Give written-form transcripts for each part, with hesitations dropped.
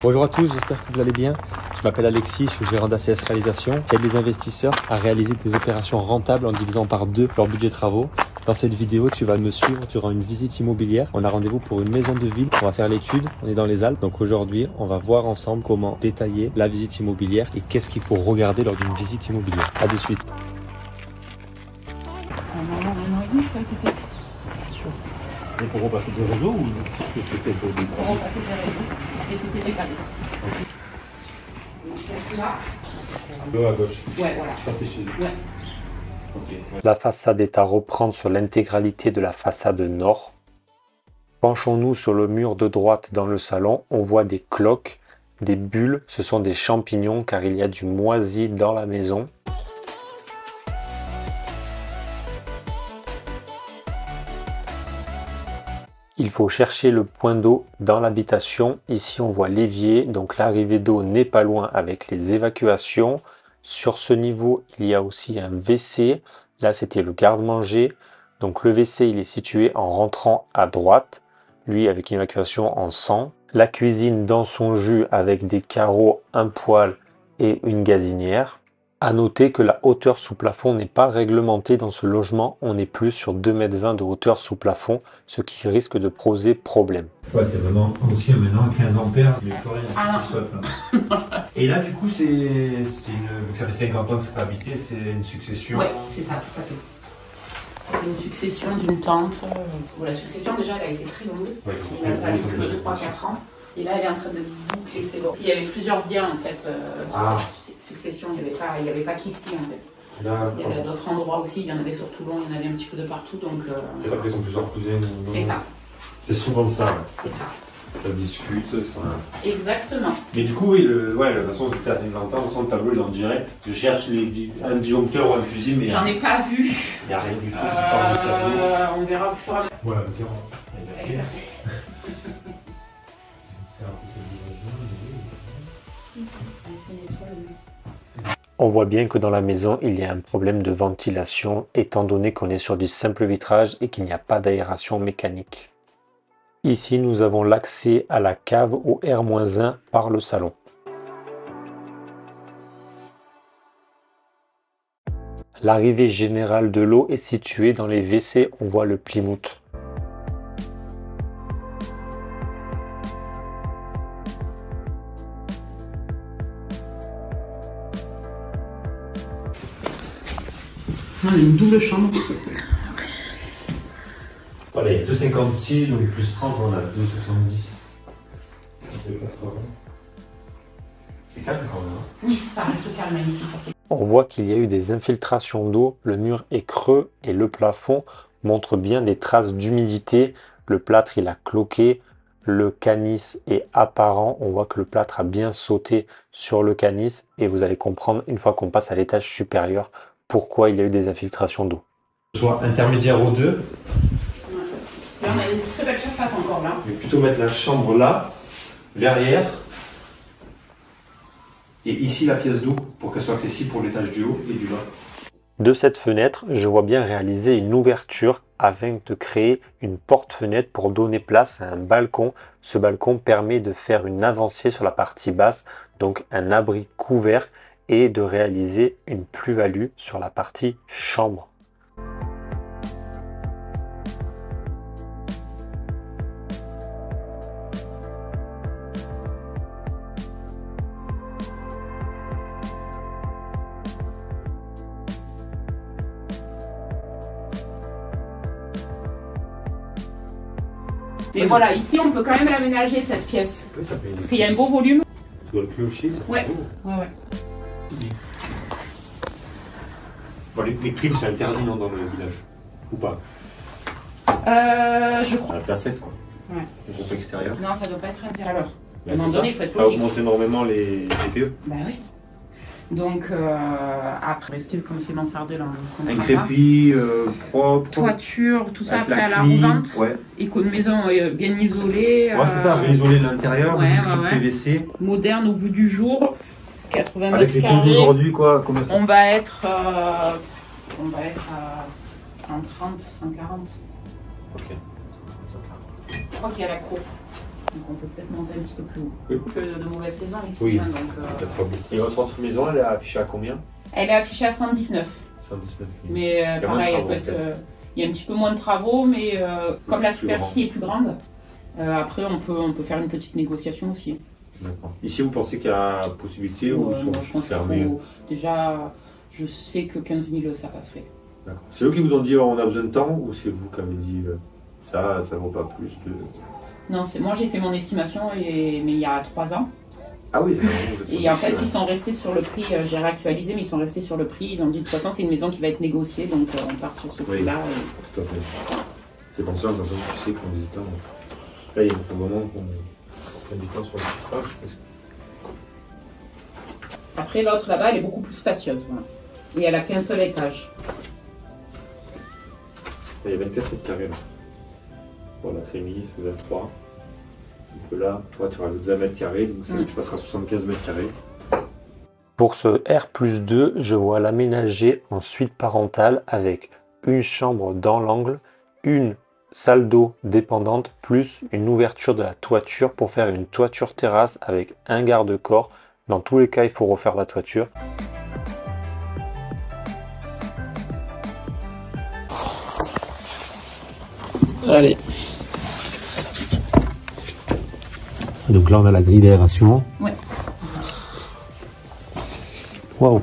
Bonjour à tous, j'espère que vous allez bien. Je m'appelle Alexis, je suis gérant d'ACS Réalisation. J'aide les investisseurs à réaliser des opérations rentables en divisant par 2 leur budget travaux. Dans cette vidéo, tu vas me suivre durant une visite immobilière. On a rendez-vous pour une maison de ville. On va faire l'étude. On est dans les Alpes. Donc aujourd'hui, on va voir ensemble comment détailler la visite immobilière et qu'est-ce qu'il faut regarder lors d'une visite immobilière. À de suite. Et pour repasser des réseaux ou c'était pour des pour repasser des réseaux et c'était décalé. Donc là. à gauche. Ouais, voilà. Ça c'est chez nous. Ouais. Okay. La façade est à reprendre sur l'intégralité de la façade nord. Penchons-nous sur le mur de droite dans le salon. On voit des cloques, des bulles. Ce sont des champignons car il y a du moisi dans la maison. Il faut chercher le point d'eau dans l'habitation. Ici, on voit l'évier, donc l'arrivée d'eau n'est pas loin avec les évacuations. Sur ce niveau, il y a aussi un WC. Là, c'était le garde-manger. Donc le WC, il est situé en rentrant à droite, lui avec une évacuation en 100. La cuisine dans son jus avec des carreaux, un poêle et une gazinière. À noter que la hauteur sous plafond n'est pas réglementée dans ce logement, on est plus sur 2,20 m de hauteur sous plafond, ce qui risque de poser problème. Ouais, c'est vraiment ancien maintenant, 15 ampères, mais plus rien. Ah Là. Et là, du coup, c'est une. Vu que ça fait 50 ans que c'est pas habité, c'est une succession. Ouais, c'est ça, tout à fait. C'est une succession d'une tente. Bon, la succession, déjà, elle a été très longue. Ouais, Il a fallu plus de 3-4 ans. Et là, elle est en train de boucler ses bords. Il y avait plusieurs biens, en fait, sur cette succession. Il n'y avait pas qu'ici, en fait. Il y avait d'autres endroits aussi. Il y en avait sur Toulon, il y en avait un petit peu de partout. Donc, c'est pas qu'ils ont plusieurs cousines. c'est ça. C'est souvent ça. Ouais. C'est ça. Ça discute, ça. Exactement. Mais du coup, oui, de toute façon, vu que c'est à 50 ans, le tableau est en direct. Je cherche un disjoncteur ou un fusil, mais. J'en ai pas vu. Il n'y a rien du tout qui parle de tableau. On verra au fur et à mesure. Voilà, Elle est percée. On voit bien que dans la maison, il y a un problème de ventilation, étant donné qu'on est sur du simple vitrage et qu'il n'y a pas d'aération mécanique. Ici, nous avons l'accès à la cave au R-1 par le salon. L'arrivée générale de l'eau est située dans les WC, on voit le Plymouth. On a une double chambre. Voilà, il y a 2,56, donc plus 30, on a 2,70. Ça fait 80. C'est calme quand même. Oui, ça reste calme ici. Ça, On voit qu'il y a eu des infiltrations d'eau, le mur est creux et le plafond montre bien des traces d'humidité. Le plâtre il a cloqué, le canis est apparent, on voit que le plâtre a bien sauté sur le canis et vous allez comprendre une fois qu'on passe à l'étage supérieur pourquoi il y a eu des infiltrations d'eau. Soit intermédiaire aux deux. là, on a une très belle surface encore là. Je vais plutôt mettre la chambre là, verrière. Et ici la pièce d'eau pour qu'elle soit accessible pour l'étage du haut et du bas. De cette fenêtre, je vois bien réaliser une ouverture afin de créer une porte-fenêtre pour donner place à un balcon. Ce balcon permet de faire une avancée sur la partie basse, donc un abri couvert et de réaliser une plus-value sur la partie chambre. Et voilà, ici on peut quand même l'aménager cette pièce. Parce qu'il y a un beau volume. Tu dois le clocher, ça Ouais. fait beau. Ouais. Bon, les clims c'est interdit non, dans le village. Ou pas? Je crois. La placette quoi. Ouais. Le groupe extérieur. Non, ça doit pas être intérêt. Alors, à un Ouais, moment donné, il faut être ça logique. augmente énormément les TPE. Bah oui. Donc, après, rester comme c'est mansardé là. Un crépi propre. Toiture, tout ça avec après à la clim, revente. Ouais, Et qu'une maison bien isolée. ouais c'est ça, réisoler l'intérieur, ouais, le ouais. PVC. Moderne au bout du jour. 80 Avec les mètres taux carrés. d'aujourd'hui quoi, combien ça? On va être à 130, 140. Ok. Je crois qu'il y a la cour. Donc on peut peut-être monter un petit peu plus haut. Oui. Que de mauvaise saison ici. Oui. Hein, donc, Et votre autre maison, elle est affichée à combien? elle est affichée à 119. 119 000. Mais pareil, il y a un petit peu moins de travaux, mais comme la superficie est plus grande, après on peut faire une petite négociation aussi. D'accord. Ici, vous pensez qu'il y a possibilité ou sont fermés? Déjà, je sais que 15 000 ça passerait. D'accord. C'est eux qui vous ont dit on a besoin de temps ou c'est vous qui avez dit ça vaut pas plus de... Non, moi j'ai fait mon estimation mais il y a 3 ans. Ah oui, c'est vrai. Et en fait, ils sont restés sur le prix, j'ai réactualisé, mais ils sont restés sur le prix. Ils ont dit de toute façon, c'est une maison qui va être négociée, donc on part sur ce prix-là. Tout à fait. C'est comme ça, tu sais qu'en visitant, là, il faut vraiment qu'on prenne du temps sur le chiffrage. Après, l'autre là-bas, elle est beaucoup plus spacieuse. Voilà. Et elle a qu'un seul étage. Il y a 24 mètres carrés là. Bon, la trémie, c'est 23. Donc là, toi, tu rajoutes 20 mètres carrés, donc tu passeras à 75 mètres carrés. Pour ce R+2, je vois l'aménager en suite parentale avec une chambre dans l'angle, une salle d'eau dépendante, plus une ouverture de la toiture pour faire une toiture terrasse avec un garde-corps. Dans tous les cas, il faut refaire la toiture. Allez. Donc là, on a la grille d'aération. Ouais. Waouh.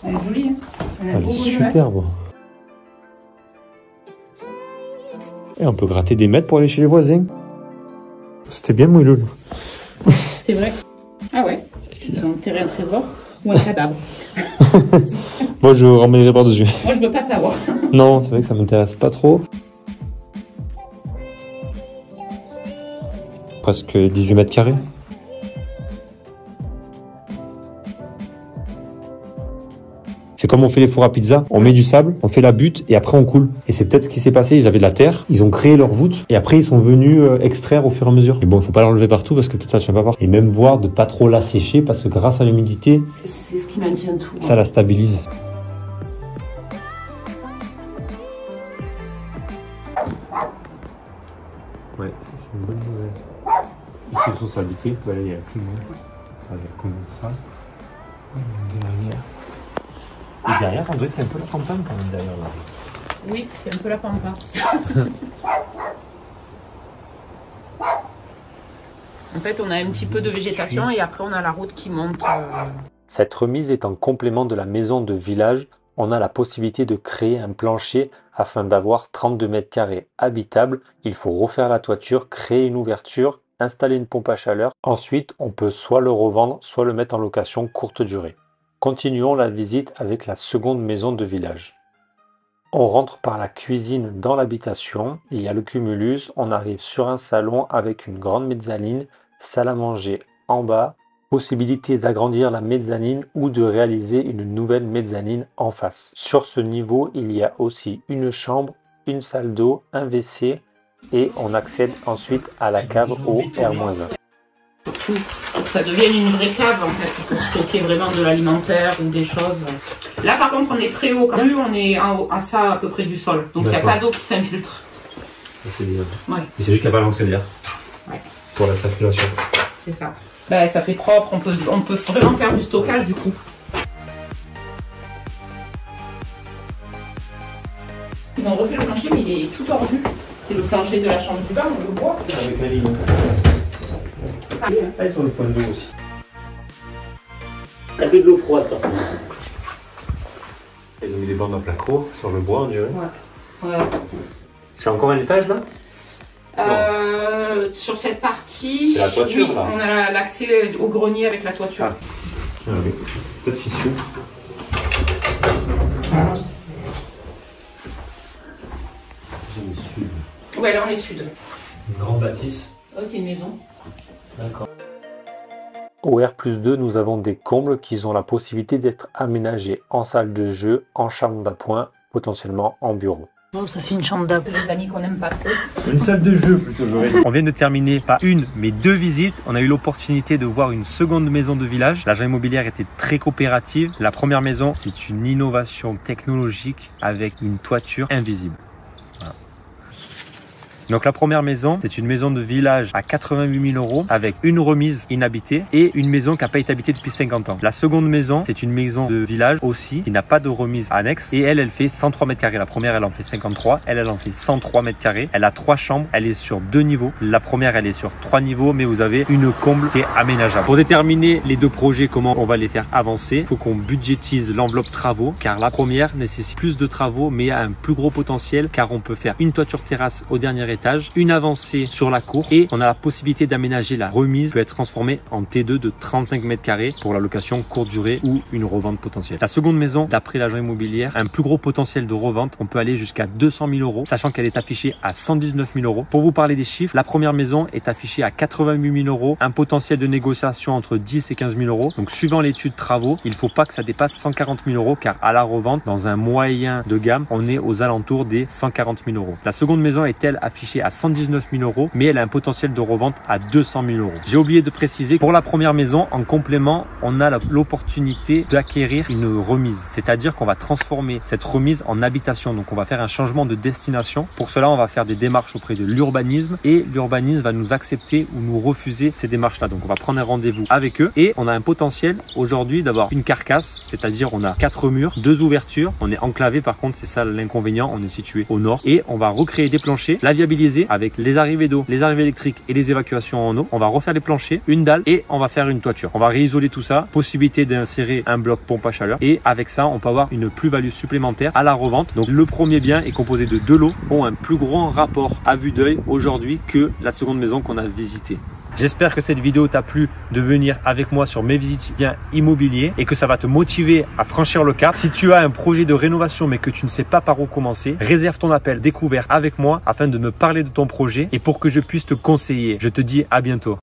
Elle est jolie, hein. Elle est superbe. Et on peut gratter des mètres pour aller chez les voisins. C'était bien moelleux. C'est vrai. Ah ouais. Ils ont enterré un trésor ou un cadavre. Moi, je ramènerai par-dessus. Moi, je veux pas savoir. Non, c'est vrai que ça m'intéresse pas trop. Presque 18 mètres carrés. C'est comme on fait les fours à pizza, on met du sable, on fait la butte et après on coule. Et c'est peut-être ce qui s'est passé, ils avaient de la terre, ils ont créé leur voûte et après ils sont venus extraire au fur et à mesure. Et bon, il faut pas l'enlever partout parce que peut-être ça tient pas partout. Et même voir de pas trop la sécher parce que grâce à l'humidité, c'est ce qui maintient tout. Ça la stabilise. Ouais, c'est une bonne nouvelle. Ici, ils sont s'habiter, là il y a un climat. Avec comme ça. Derrière. Et derrière, on dirait que c'est un peu la campagne quand même derrière là. Oui, c'est un peu la pampa. En fait, on a un petit peu de végétation et après on a la route qui monte. Cette remise est en complément de la maison de village. On a la possibilité de créer un plancher afin d'avoir 32 mètres carrés habitables. Il faut refaire la toiture, créer une ouverture, installer une pompe à chaleur. Ensuite, on peut soit le revendre, soit le mettre en location courte durée. Continuons la visite avec la seconde maison de village. On rentre par la cuisine dans l'habitation. Il y a le cumulus. On arrive sur un salon avec une grande mezzanine, salle à manger en bas. Possibilité d'agrandir la mezzanine ou de réaliser une nouvelle mezzanine en face. Sur ce niveau, il y a aussi une chambre, une salle d'eau, un WC et on accède ensuite à la cave au R-1. Pour que ça devienne une vraie cave en fait, pour stocker vraiment de l'alimentaire ou des choses. Là par contre on est très haut, quand on est à ça à peu près du sol, donc il n'y a pas d'eau qui s'infiltre. C'est bien. Ouais. C'est juste qu'il n'y a pas l'entrée d'air. Ouais. Pour la circulation. C'est ça. Bah, ça fait propre, on peut vraiment faire du stockage du coup. Ils ont refait le plancher mais il est tout tordu. C'est le plancher de la chambre du bas, on le voit. Avec la ligne. Ah, ils sont le point d'eau aussi. Ça fait de l'eau froide par contre. Ils ont mis des bornes à placo sur le bois, on dirait. Ouais. C'est encore un étage là? Sur cette partie, c'est la toiture, oui, là. On a l'accès au grenier avec la toiture. Ah oui, peut-être fissure. Ouais, là on est sud. Une grande bâtisse. Oh, c'est une maison. D'accord. Au R+2, nous avons des combles qui ont la possibilité d'être aménagés en salle de jeu, en chambre d'appoint, potentiellement en bureau. Oh, ça fait une chambre d'appoint. Les amis qu'on n'aime pas trop. Une salle de jeu plutôt, j'aurais dit. On vient de terminer pas une, mais 2 visites. On a eu l'opportunité de voir une seconde maison de village. L'agent immobilière était très coopérative. La première maison, c'est une innovation technologique avec une toiture invisible. Voilà. Donc la première maison, c'est une maison de village à 88 000 € avec une remise inhabitée et une maison qui n'a pas été habitée depuis 50 ans. La seconde maison, c'est une maison de village aussi qui n'a pas de remise annexe et elle fait 103 mètres carrés. La première, elle en fait 53, elle en fait 103 mètres carrés. Elle a 3 chambres, elle est sur 2 niveaux. La première, elle est sur 3 niveaux, mais vous avez une comble qui est aménageable. Pour déterminer les deux projets, comment on va les faire avancer, il faut qu'on budgétise l'enveloppe travaux car la première nécessite plus de travaux mais a un plus gros potentiel car on peut faire une toiture terrasse au dernier étage, une avancée sur la cour et on a la possibilité d'aménager la remise qui peut être transformée en T2 de 35 mètres carrés pour la location courte durée ou une revente potentielle. La seconde maison, d'après l'agent immobilier, a un plus gros potentiel de revente. On peut aller jusqu'à 200 000 €, sachant qu'elle est affichée à 119 000 €. Pour vous parler des chiffres, la première maison est affichée à 88 000 €, un potentiel de négociation entre 10 et 15 000 €. Donc suivant l'étude travaux, il ne faut pas que ça dépasse 140 000 € car à la revente, dans un moyen de gamme, on est aux alentours des 140 000 €. La seconde maison est elle affichée à 119 000 €, mais elle a un potentiel de revente à 200 000 €. J'ai oublié de préciser, pour la première maison, en complément, on a l'opportunité d'acquérir une remise. C'est-à-dire qu'on va transformer cette remise en habitation. Donc on va faire un changement de destination. Pour cela, on va faire des démarches auprès de l'urbanisme et l'urbanisme va nous accepter ou nous refuser ces démarches-là. Donc on va prendre un rendez-vous avec eux et on a un potentiel aujourd'hui d'avoir une carcasse, c'est-à-dire on a 4 murs, 2 ouvertures. On est enclavé par contre, c'est ça l'inconvénient. On est situé au nord et on va recréer des planchers, la viabiliser avec les arrivées d'eau, les arrivées électriques et les évacuations en eau. On va refaire les planchers, une dalle et on va faire une toiture. On va réisoler tout ça, possibilité d'insérer un bloc pompe à chaleur et avec ça, on peut avoir une plus-value supplémentaire à la revente. Donc le premier bien est composé de 2 lots, ont un plus grand rapport à vue d'œil aujourd'hui que la seconde maison qu'on a visitée. J'espère que cette vidéo t'a plu de venir avec moi sur mes visites biens immobiliers et que ça va te motiver à franchir le cap. Si tu as un projet de rénovation mais que tu ne sais pas par où commencer, réserve ton appel découvert avec moi afin de me parler de ton projet et pour que je puisse te conseiller. Je te dis à bientôt.